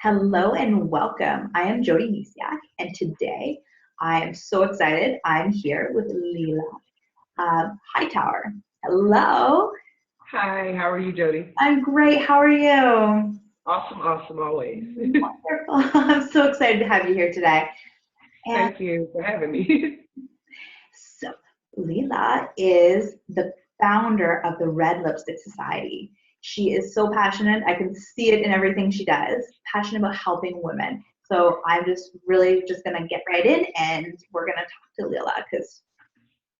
Hello and welcome. I am Jody Myciak, and today I am so excited. I'm here with Lela Hightower. Hello. Hi, how are you, Jody? I'm great. How are you? Awesome, awesome, always. Wonderful. I'm so excited to have you here today. And Thank you for having me. so, Lela is the founder of the Red Lipstick Society. She is so passionate. I can see it in everything she does. Passionate about helping women. So I'm just really just gonna get right in, and we're gonna talk to Lela because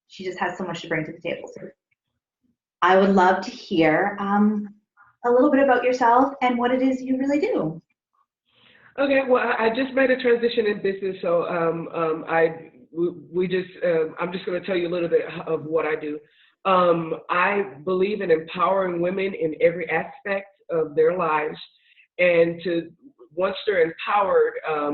she just has so much to bring to the table. So I would love to hear a little bit about yourself and what it is you really do. Okay, well, I just made a transition in business, so I'm just going to tell you a little bit of what I do. I believe in empowering women in every aspect of their lives, and to once they're empowered,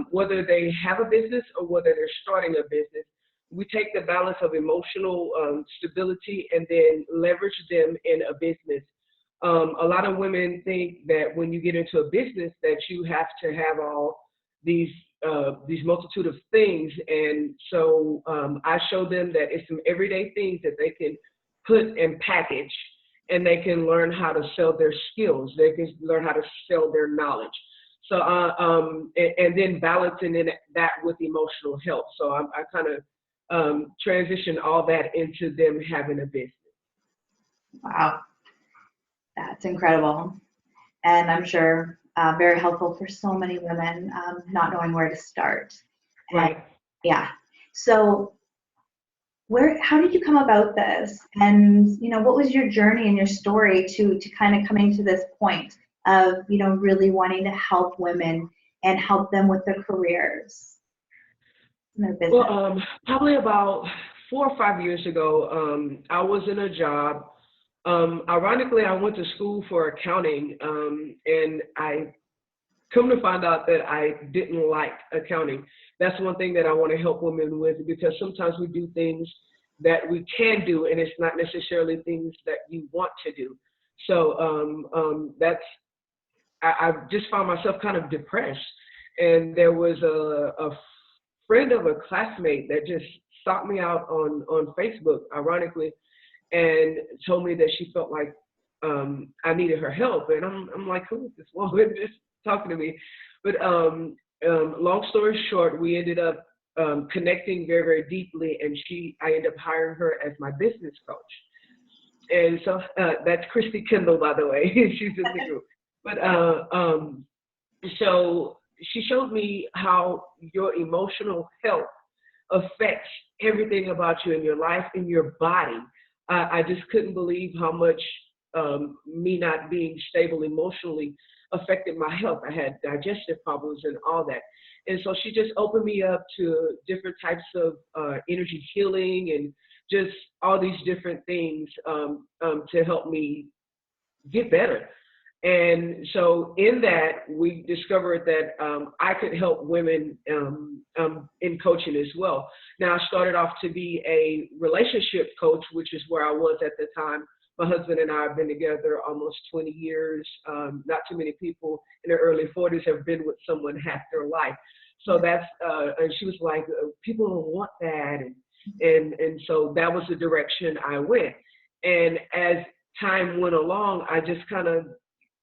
whether they have a business or whether they're starting a business, we take the balance of emotional stability and then leverage them in a business. A lot of women think that when you get into a business that you have to have all these these multitude of things, and so I show them that it's some everyday things that they can put and package, and they can learn how to sell their skills. They can learn how to sell their knowledge. So and then balancing in that with emotional health. So I kind of transition all that into them having a business. Wow, that's incredible. And I'm sure very helpful for so many women not knowing where to start. And Right. yeah, so how did you come about this? And what was your journey and your story to kind of coming to this point of really wanting to help women and help them with their careers and their Well, business? probably about 4 or 5 years ago, I was in a job. Ironically, I went to school for accounting, and I come to find out that I didn't like accounting. That's one thing that I want to help women with, because sometimes we do things that we can do, and it's not necessarily things that you want to do. So that's I just found myself kind of depressed, and there was a friend of a classmate that just sought me out on Facebook, ironically, and told me that she felt like I needed her help, and I'm like, who is this woman just talking to me? But long story short, we ended up connecting very, very deeply, and I ended up hiring her as my business coach. And so that's Christy Kendall, by the way. She's in the group. But so she showed me how your emotional health affects everything about you in your life, in your body. I just couldn't believe how much me not being stable emotionally affected my health. I had digestive problems and all that. And so she just opened me up to different types of energy healing and just all these different things to help me get better. And so in that, we discovered that I could help women in coaching as well. Now, I started off to be a relationship coach, which is where I was at the time. My husband and I have been together almost 20 years. Not too many people in their early 40s have been with someone half their life. So that's, and she was like, people don't want that. And so that was the direction I went. And as time went along, I just kind of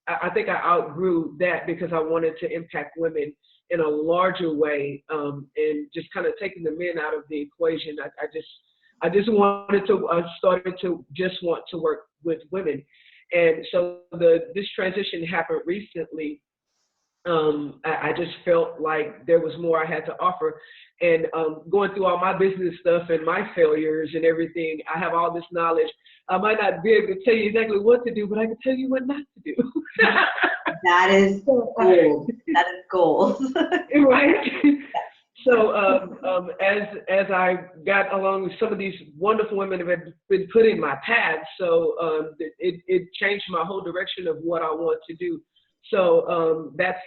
I think I outgrew that because I wanted to impact women in a larger way, and just kind of taking the men out of the equation. I just wanted to started to just want to work with women, and so this transition happened recently. I just felt like there was more I had to offer. And going through all my business stuff and my failures and everything, I have all this knowledge. I might not be able to tell you exactly what to do, but I can tell you what not to do. That is gold. That is gold. Right? So as I got along with some of these wonderful women that have been put in my path, so it changed my whole direction of what I want to do. So that's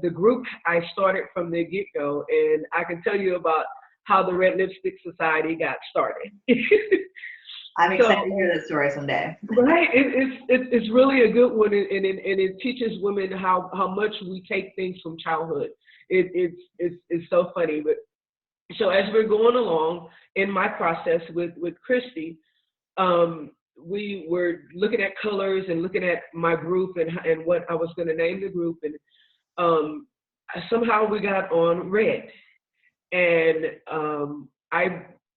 the group I started from the get-go, and I can tell you about how the Red Lipstick Society got started. I'm excited to hear that story someday. Right, it's really a good one, and it teaches women how much we take things from childhood. It's so funny, but so as we're going along in my process with Christy, we were looking at colors and looking at my group and what I was going to name the group, and somehow we got on red, and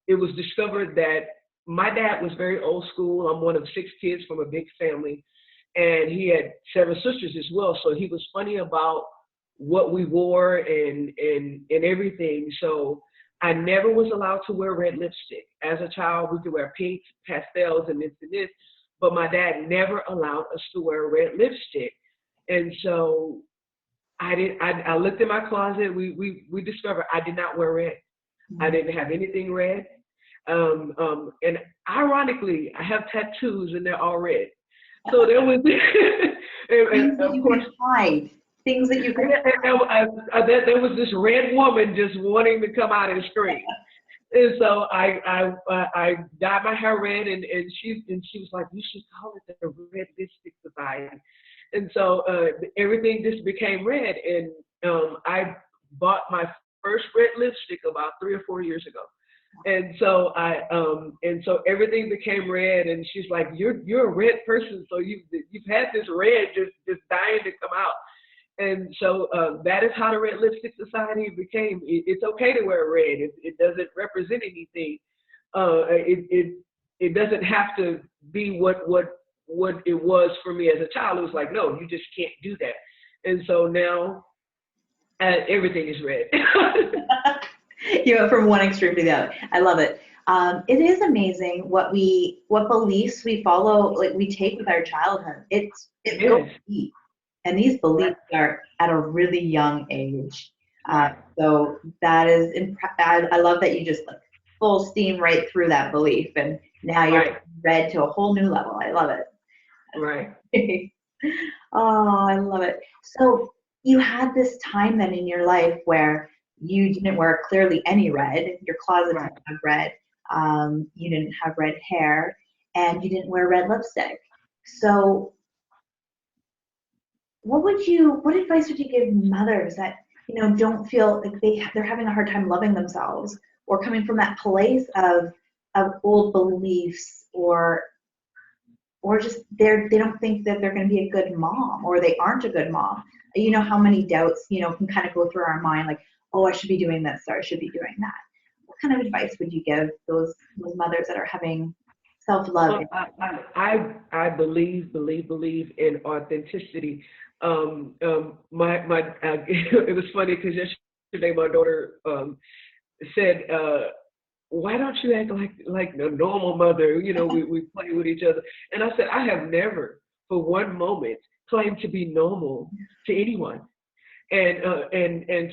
it was discovered that my dad was very old school. I'm one of 6 kids from a big family, and he had 7 sisters as well. So he was funny about what we wore and everything. So I never was allowed to wear red lipstick. As a child, we could wear pinks, pastels, and this, but my dad never allowed us to wear red lipstick. And so I looked in my closet. We discovered I did not wear red. I didn't have anything red. And ironically, I have tattoos and they're all red. So there was, things that you could hide. Things that you could there was this red woman just wanting to come out and scream. And so I dyed my hair red, and she was like, you should call it the Red Lipstick Society. And so everything just became red, and I bought my first red lipstick about 3 or 4 years ago. And so so everything became red, and she's like, you're a red person, so you've had this red just dying to come out. And so that is how the Red Lipstick Society became. It's okay to wear red. It doesn't represent anything. It doesn't have to be what it was for me as a child. It was like, no, you just can't do that. And so now everything is red. You went from one extreme to the other. I love it. It is amazing what beliefs we follow, like we take with our childhood. It goes deep, and these beliefs are at a really young age. So that is, I love that you just like full steam right through that belief, and now you're read to a whole new level. I love it. Right. Oh, I love it. So you had this time then in your life where you didn't wear clearly any red. Your closet didn't have red. You didn't have red hair, and you didn't wear red lipstick. So what advice would you give mothers that, don't feel like they're having a hard time loving themselves, or coming from that place of old beliefs, or just they don't think that they're going to be a good mom, or they aren't a good mom? You know how many doubts, can kind of go through our mind, like, oh, I should be doing this, or I should be doing that. What kind of advice would you give those mothers that are having self-love? Well, I believe in authenticity. It was funny because yesterday my daughter said, why don't you act like a normal mother? We play with each other. And I said, I have never for one moment claimed to be normal to anyone. And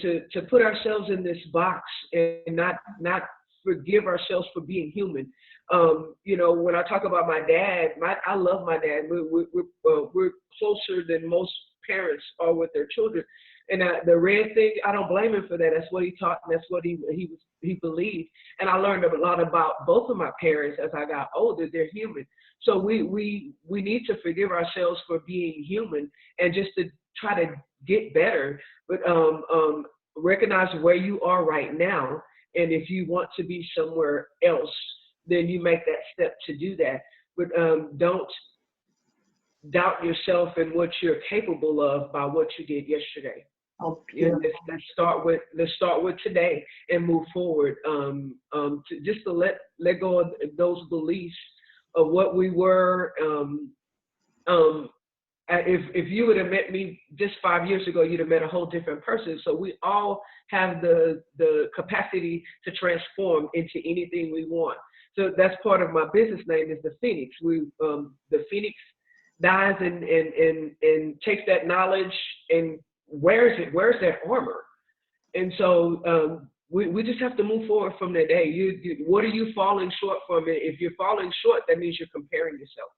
to put ourselves in this box and not forgive ourselves for being human. When I talk about my dad, I love my dad. We're closer than most parents are with their children. And the red thing, I don't blame him for that. That's what he taught, and that's what he believed. And I learned a lot about both of my parents as I got older. They're human. So we need to forgive ourselves for being human, and just to try to get better, but recognize where you are right now. And if you want to be somewhere else, then you make that step to do that. But don't doubt yourself and what you're capable of by what you did yesterday. Oh, let's start with today and move forward. To let go of those beliefs of what we were. If you would have met me just 5 years ago, you'd have met a whole different person. So we all have the capacity to transform into anything we want. So that's part of my business name is the Phoenix. The Phoenix dies and takes that knowledge and wears that armor. And so we just have to move forward from that day. What are you falling short from? If you're falling short, that means you're comparing yourself.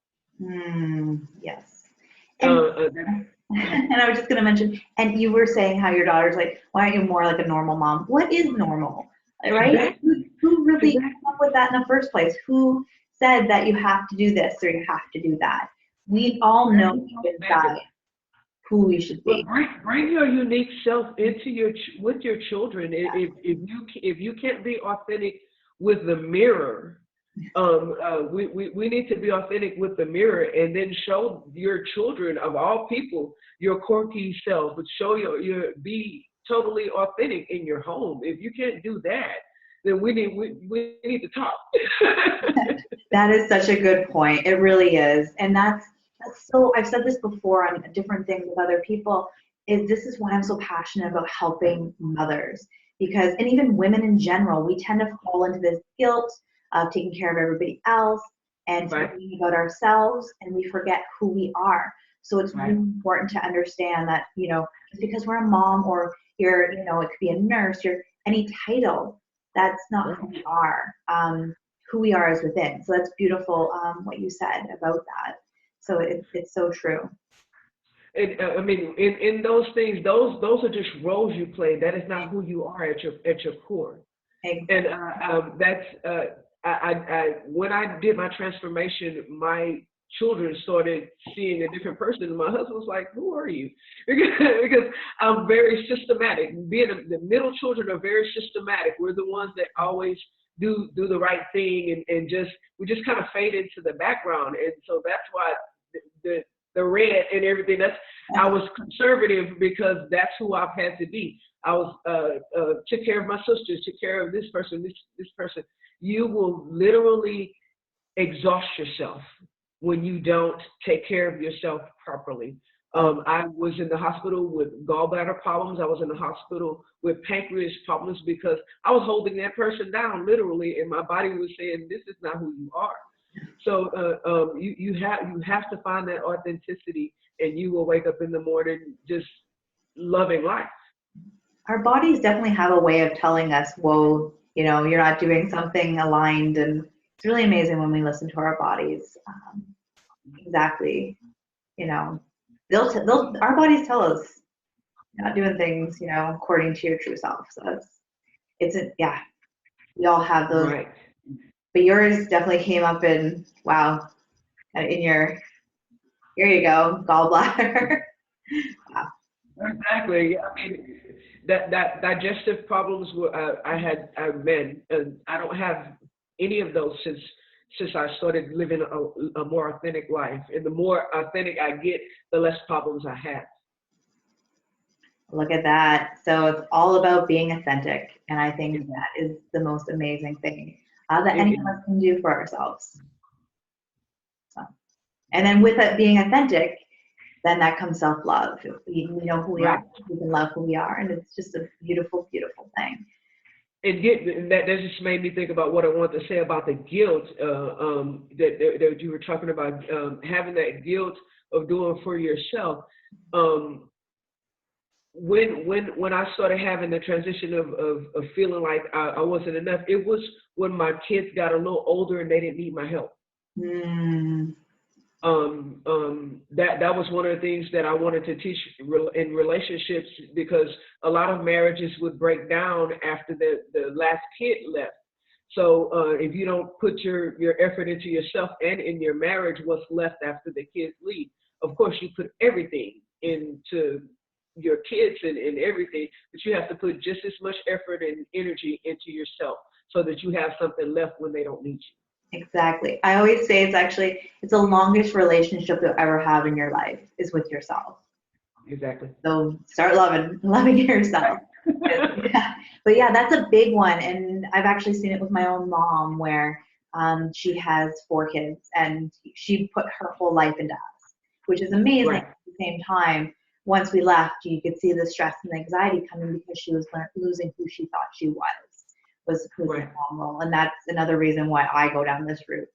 Yes. And I was just going to mention, and you were saying how your daughter's like, why aren't you more like a normal mom? What is normal, right? Exactly. Who really came up with that in the first place? Who said that you have to do this or you have to do that. We all know deep inside who we should But be. bring your unique self into with your children. If you can't be authentic with the mirror, we need to be authentic with the mirror, and then show your children, of all people, your quirky self. But show be totally authentic in your home. If you can't do that, then we need to talk. That is such a good point. It really is. And that's so, I've said this before on different things with other people, this is why I'm so passionate about helping mothers, because, and even women in general, we tend to fall into this guilt of taking care of everybody else and forgetting about ourselves, and we forget who we are. So it's really important to understand that, just because we're a mom or you're, it could be a nurse, you're any title, that's not who we are. Who we are is within. So that's beautiful, what you said about that. So it's so true. And I mean, in those things, those are just roles you play. That is not who you are at your core. Exactly. And that's when I did my transformation, my children started seeing a different person. And my husband was like, "Who are you?" Because I'm very systematic. The middle children are very systematic. We're the ones that always do the right thing, and we just kind of fade into the background. And so that's why the red and everything. I was conservative because that's who I've had to be. I was took care of my sisters, took care of this person, this person. You will literally exhaust yourself when you don't take care of yourself properly. I was in the hospital with gallbladder problems. I was in the hospital with pancreas problems because I was holding that person down literally, and my body was saying, "This is not who you are." So you have to find that authenticity, and you will wake up in the morning just loving life. Our bodies definitely have a way of telling us, whoa, you're not doing something aligned, and it's really amazing when we listen to our bodies. Exactly, our bodies tell us you're not doing things, according to your true self. So we all have those. Right. But yours definitely came up in, wow, in your, here you go, gallbladder. Wow. Exactly. I mean, that digestive problems I've been, and I don't have any of those since I started living a more authentic life. And the more authentic I get, the less problems I have. Look at that. So it's all about being authentic. And I think that is the most amazing thing that any of us can do for ourselves. So, and then with it being authentic, then that comes self-love. We know who we are, we can love who we are. And it's just a beautiful, beautiful thing. And that just made me think about what I wanted to say about the guilt that you were talking about, having that guilt of doing for yourself. When I started having the transition of feeling like I wasn't enough, it was when my kids got a little older and they didn't need my help. That was one of the things that I wanted to teach in relationships, because a lot of marriages would break down after the last kid left. So if you don't put your effort into yourself and in your marriage, what's left after the kids leave? Of course, you put everything into your kids and everything, but you have to put just as much effort and energy into yourself so that you have something left when they don't need you. Exactly. I always say it's the longest relationship you'll ever have in your life is with yourself. Exactly. So start loving yourself. But yeah, that's a big one. And I've actually seen it with my own mom, where she has 4 kids and she put her whole life into us, which is amazing. Right. At the same time, once we left, you could see the stress and anxiety coming because she was losing who she thought she was the mom role. And that's another reason why I go down this route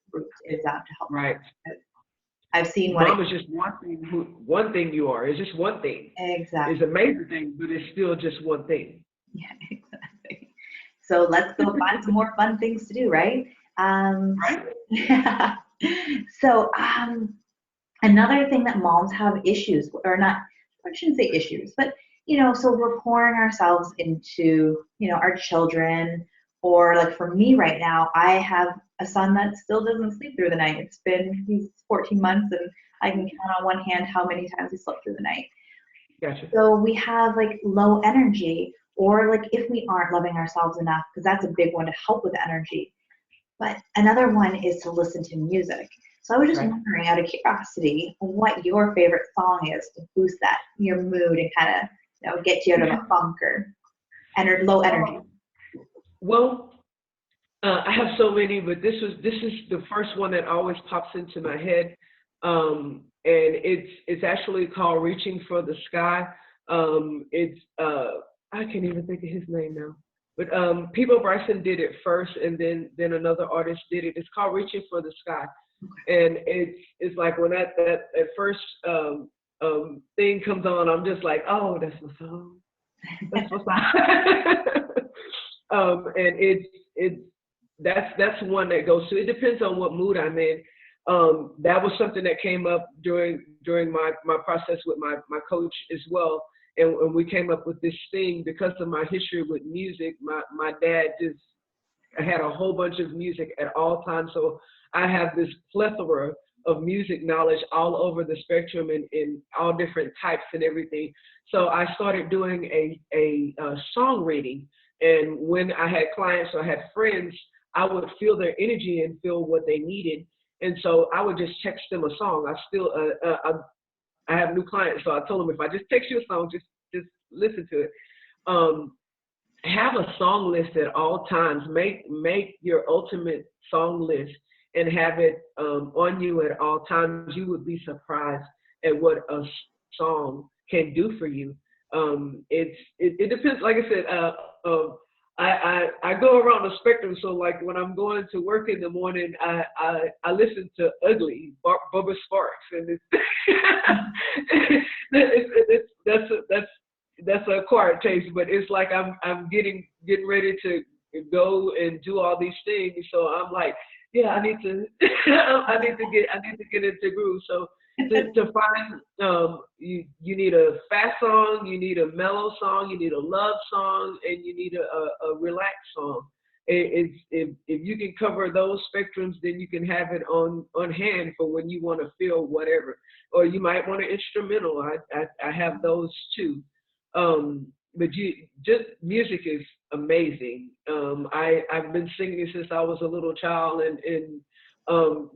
is to help. Right. I've seen mom is just one thing you are. It's just one thing. Exactly. It's a major thing, but it's still just one thing. Yeah, exactly. So let's go find some more fun things to do, right? Right. Yeah. So another thing that moms have issues, or not, I shouldn't say issues, but so we're pouring ourselves into our children, Or like for me right now, I have a son that still doesn't sleep through the night. He's 14 months and I can count on one hand how many times he slept through the night. Gotcha. So we have like low energy, or like if we aren't loving ourselves enough, because that's a big one to help with energy. But another one is to listen to music. So I was just wondering, out of curiosity, what your favorite song is to boost that your mood and kind of get you out of a funk or low energy. Well, I have so many, but this is the first one that always pops into my head, and it's actually called "Reaching for the Sky." It's I can't even think of his name now, but Peebo Bryson did it first, and then another artist did it. It's called "Reaching for the Sky," and it's like when that first thing comes on, I'm just like, oh, that's my song. That's my song. And it's that's one that goes to. It depends on what mood I'm in. That was something that came up during my process with my coach as well. And we came up with this thing because of my history with music. My dad just had a whole bunch of music at all times. So I have this plethora of music knowledge all over the spectrum and in all different types and everything. So I started doing a song reading. And when I had clients or I had friends, I would feel their energy and feel what they needed. And so I would just text them a song. I have new clients, so I told them if I just text you a song, just listen to it. Have a song list at all times. Make your ultimate song list and have it on you at all times. You would be surprised at what a song can do for you. It depends. Like I said, I go around the spectrum. So like when I'm going to work in the morning, I listen to Ugly, Bubba Sparks, and that's a quiet taste, but it's like I'm getting ready to go and do all these things. So I'm like, yeah, I need to I need to get into groove. So to find you need a fast song, you need a mellow song, you need a love song, and you need a relaxed song. If you can cover those spectrums, then you can have it on hand for when you want to feel whatever. Or you might want an instrumental. I have those too. But music is amazing. I've been singing since I was a little child, and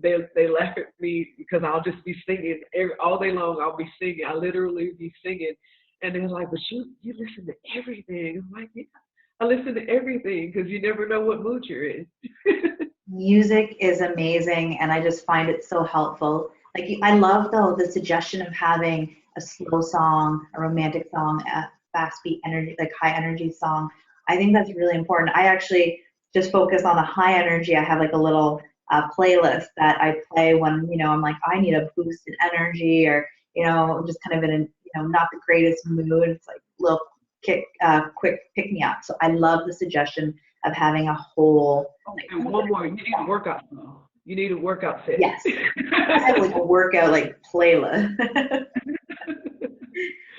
they laugh at me because I'll just be singing all day long. I'll be singing. I literally be singing, and they're like, "But you listen to everything." I'm like, "Yeah, I listen to everything because you never know what mood you're in." Music is amazing, and I just find it so helpful. Like I love though the suggestion of having a slow song, a romantic song, a fast beat energy, like high energy song. I think that's really important. I actually just focus on the high energy. I have like a little playlist that I play when I'm like I need a boost in energy, or just kind of in a not the greatest mood. It's like a little quick pick me up. So I love the suggestion of having a whole. And one more, you need a workout song. You need a workout set. Yes, I have like a workout like playlist.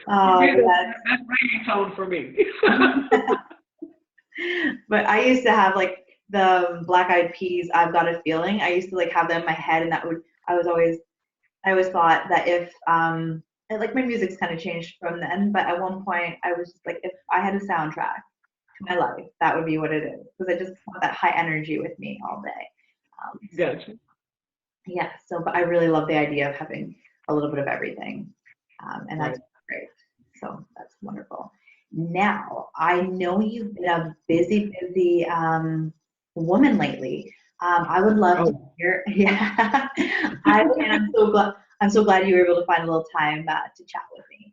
That's reggaeton for me. But I used to have like the Black Eyed Peas, I've Got a Feeling. I used to like have them in my head, and I always thought that if like my music's kind of changed from then, but at one point I was just like, if I had a soundtrack to my life, that would be what it is, because I just want that high energy with me all day. Gotcha. Yeah, but I really love the idea of having a little bit of everything, and that's great. So that's wonderful. Now, I know you've been a busy woman lately. I would love to hear. Yeah, I'm so glad you were able to find a little time to chat with me.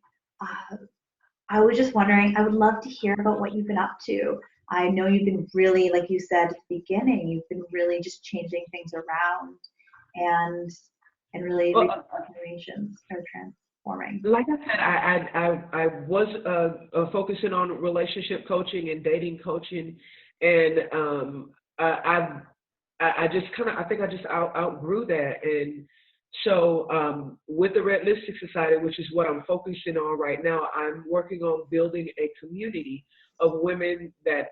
I was just wondering. I would love to hear about what you've been up to. I know you've been really, like you said at the beginning, you've been really just changing things around and really transformations or transforming. Like I said, I was focusing on relationship coaching and dating coaching, and I just kind of, I think I just outgrew that. And so with the Red Lipstick Society, which is what I'm focusing on right now, I'm working on building a community of women that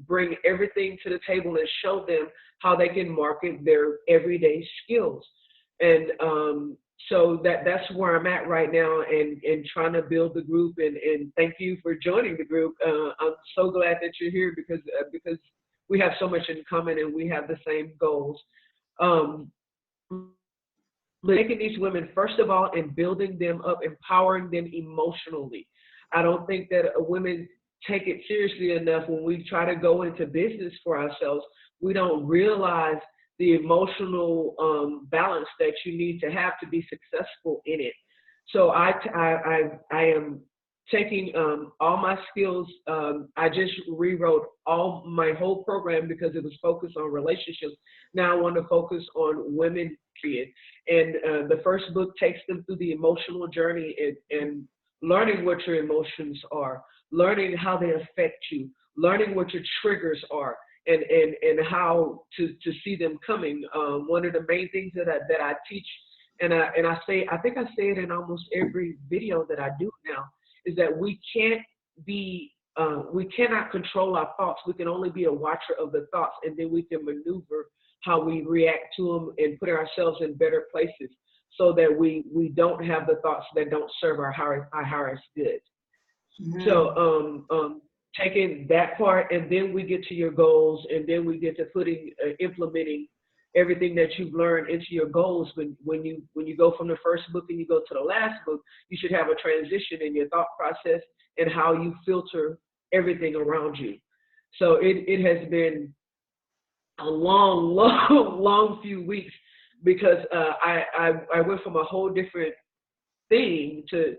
bring everything to the table and show them how they can market their everyday skills. And so that's where I'm at right now, and trying to build the group. And thank you for joining the group. I'm so glad that you're here because we have so much in common and we have the same goals. Um, Making these women, first of all, and building them up, empowering them emotionally. I don't think that women take it seriously enough when we try to go into business for ourselves. We don't realize the emotional balance that you need to have to be successful in it. So I am taking all my skills. I just rewrote all my whole program because it was focused on relationships. Now I want to focus on women, period. And the first book takes them through the emotional journey and learning what your emotions are, learning how they affect you, learning what your triggers are, and how to see them coming. One of the main things that I teach, and I say, I think I say it in almost every video that I do now, is that we cannot control our thoughts. We can only be a watcher of the thoughts, and then we can maneuver how we react to them and put ourselves in better places so that we don't have the thoughts that don't serve our highest good. Mm-hmm. So taking that part, and then we get to your goals, and then we get to implementing everything that you've learned into your goals. When you go from the first book and you go to the last book, you should have a transition in your thought process and how you filter everything around you. So it has been a long few weeks because I went from a whole different thing to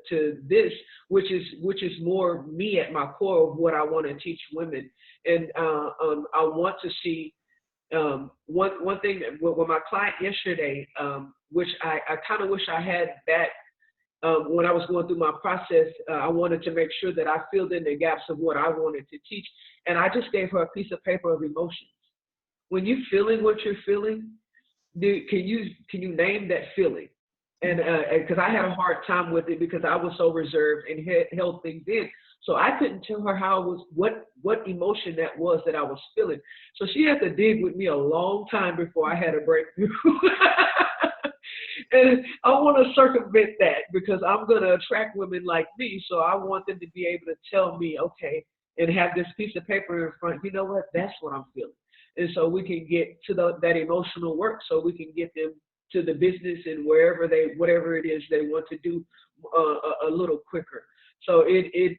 this, which is more me at my core of what I want to teach women. And I want to see one thing with my client yesterday, which I kind of wish I had that when I was going through my process. I wanted to make sure that I filled in the gaps of what I wanted to teach, and I just gave her a piece of paper of emotions. When you're feeling what you're feeling, can you name that feeling? And because I had a hard time with it because I was so reserved and held things in, so I couldn't tell her how it was, what emotion that was that I was feeling. So she had to dig with me a long time before I had a breakthrough. And I want to circumvent that because I'm going to attract women like me. So I want them to be able to tell me, okay, and have this piece of paper in front. You know what? That's what I'm feeling. And so we can get to that emotional work, so we can get them to the business and whatever it is they want to do a little quicker. So I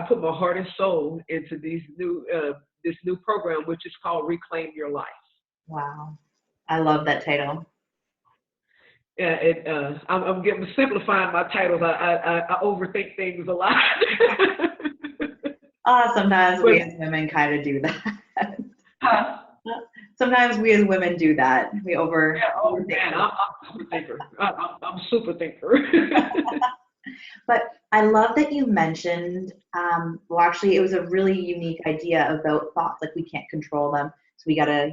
put my heart and soul into this new program, which is called Reclaim Your Life. Wow, I love that title. Yeah, I'm simplifying my titles. I overthink things a lot. Sometimes we as women kind of do that. Sometimes we as women do that. We overthink. Man, I'm a super thinker. I'm super thinker. But I love that you mentioned, well, actually, it was a really unique idea about thoughts. Like, we can't control them. So we got to,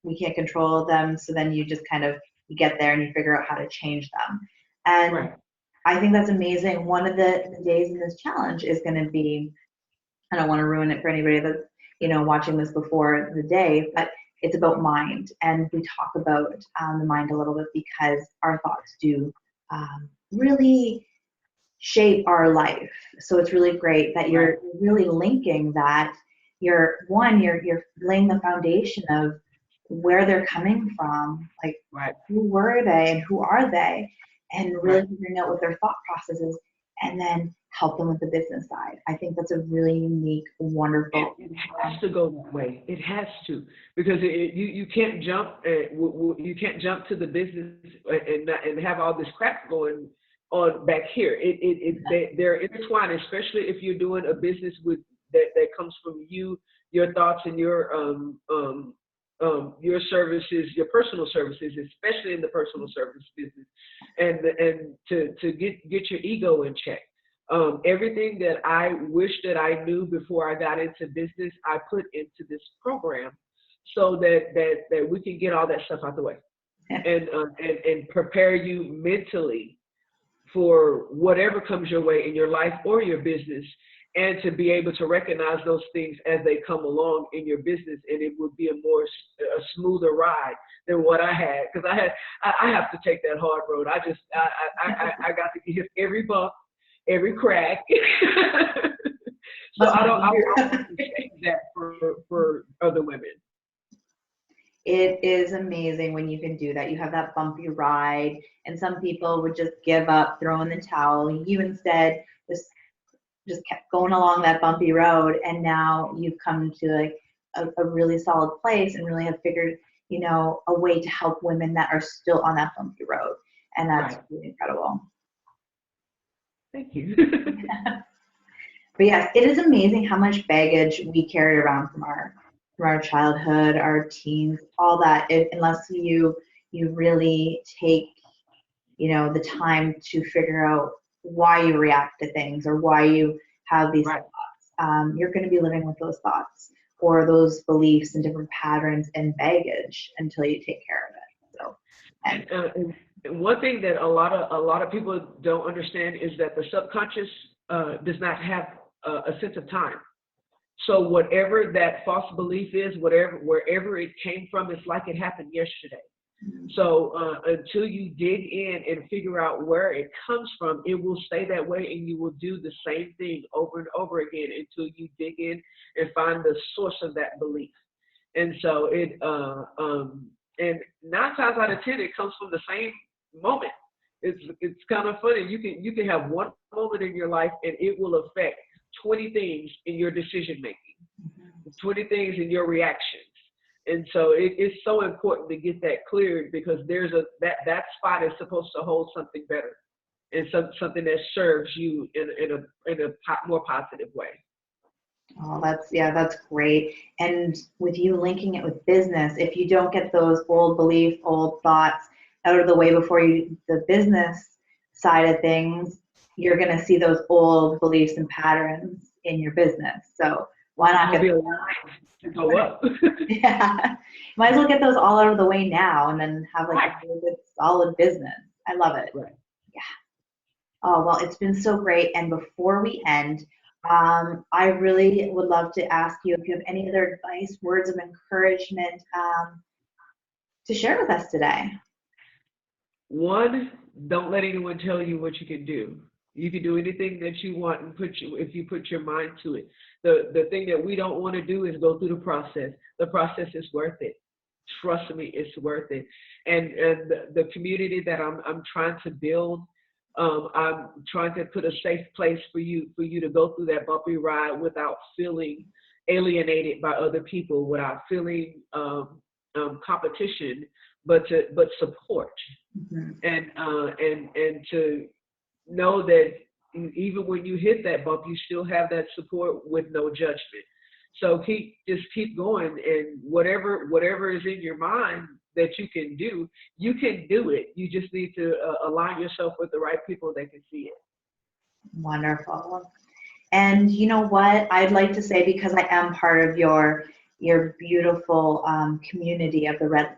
we can't control them. So then you just kind of, you get there and you figure out how to change them. And right. I think that's amazing. One of the days in this challenge is going to be, I don't want to ruin it for anybody that's, watching this before the day, but it's about mind. And we talk about the mind a little bit because our thoughts do really shape our life. So it's really great that you're really linking that. You're laying the foundation of where they're coming from, like who were they and who are they, and really figuring out what their thought process is, and then help them with the business side. I think that's a really unique, wonderful. It has to go that way. It has to, because you can't jump. You can't jump to the business and have all this crap going on back here. They're intertwined, especially if you're doing a business with that comes from you, your thoughts, and your services, your personal services, especially in the personal service business, and to get your ego in check. Everything that I wish that I knew before I got into business, I put into this program, so that we can get all that stuff out the way, and prepare you mentally for whatever comes your way in your life or your business. and to be able to recognize those things as they come along in your business, and it would be a smoother ride than what I had, because I have to take that hard road. I got to hit every bump, every crack. So I want to change that for other women. It is amazing when you can do that. You have that bumpy ride, and some people would just give up, throw in the towel. You instead just kept going along that bumpy road, and now you've come to like a really solid place and really have figured, you know, a way to help women that are still on that bumpy road, and that's Right. really incredible. Thank you. But yes, it is amazing how much baggage we carry around from our childhood, our teens, all that. Unless you really take, you know, the time to figure out why you react to things or why you have these Right. thoughts, you're going to be living with those thoughts or those beliefs and different patterns and baggage until you take care of it. So, and one thing that a lot of people don't understand is that the subconscious does not have a sense of time. So whatever that false belief is, wherever it came from, it's like it happened yesterday. So until you dig in and figure out where it comes from, it will stay that way, and you will do the same thing over and over again until you dig in and find the source of that belief. And so and 9 times out of 10, it comes from the same moment. It's kind of funny. You can have one moment in your life, and it will affect 20 things in your decision making, 20 things in your reactions. And so it's so important to get that cleared, because there's that spot is supposed to hold something better and something that serves you in a more positive way. oh, that's great. And with you linking it with business, if you don't get those old beliefs, old thoughts out of the way before the business side of things, you're going to see those old beliefs and patterns in your business. So why not get those to go up? Yeah, might as well get those all out of the way now, and then have like a really good, solid business. I love it. Right. Yeah. Oh, well, it's been so great. And before we end, I really would love to ask you if you have any other advice, words of encouragement to share with us today. One, don't let anyone tell you what you can do. You can do anything that you want, and if you put your mind to it. The thing that we don't want to do is go through the process. The process is worth it. Trust me, it's worth it. And the community that I'm trying to build, I'm trying to put a safe place for you to go through that bumpy ride without feeling alienated by other people, without feeling competition, but support. Mm-hmm. And to know that even when you hit that bump, you still have that support with no judgment. So just keep going, and whatever is in your mind that you can do it. You just need to align yourself with the right people that can see it. Wonderful. And you know what? I'd like to say, because I am part of your beautiful community of the Red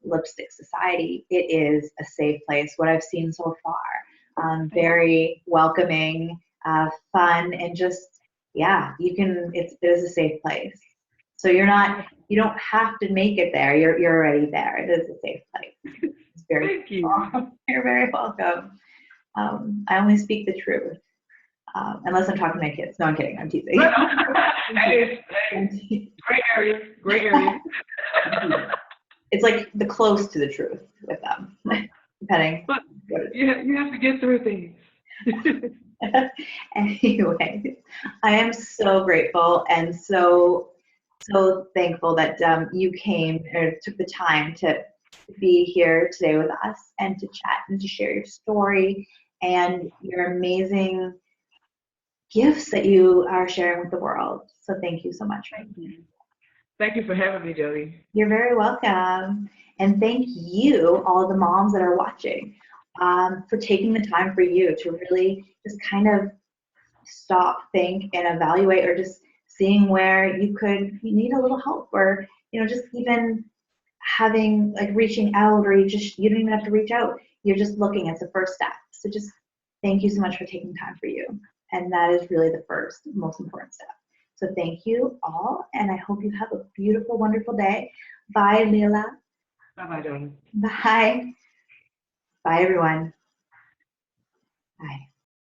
Lipstick Society, it is a safe place. What I've seen so far, very welcoming, fun, and just, yeah, it is a safe place. So you don't have to make it there. You're already there. It is a safe place. It's very Thank you. You're very welcome. I only speak the truth. Unless I'm talking to my kids. No, I'm kidding. I'm teasing. Great area. It's like the close to the truth with them, depending. But you have to get through things. Anyway, I am so grateful and so thankful that you came or took the time to be here today with us and to chat and to share your story and your amazing gifts that you are sharing with the world. So thank you so much. Thank you for having me, Jody. You're very welcome. And thank you, all the moms that are watching, for taking the time for you to really just kind of stop, think, and evaluate, or just seeing where you need a little help, or, just even having, like, reaching out, or you don't even have to reach out. You're just looking. It's the first step. So just thank you so much for taking time for you. And that is really the first, most important step. So thank you all, and I hope you have a beautiful, wonderful day. Bye, Lela. Bye-bye, darling. Bye. Bye, everyone. Bye.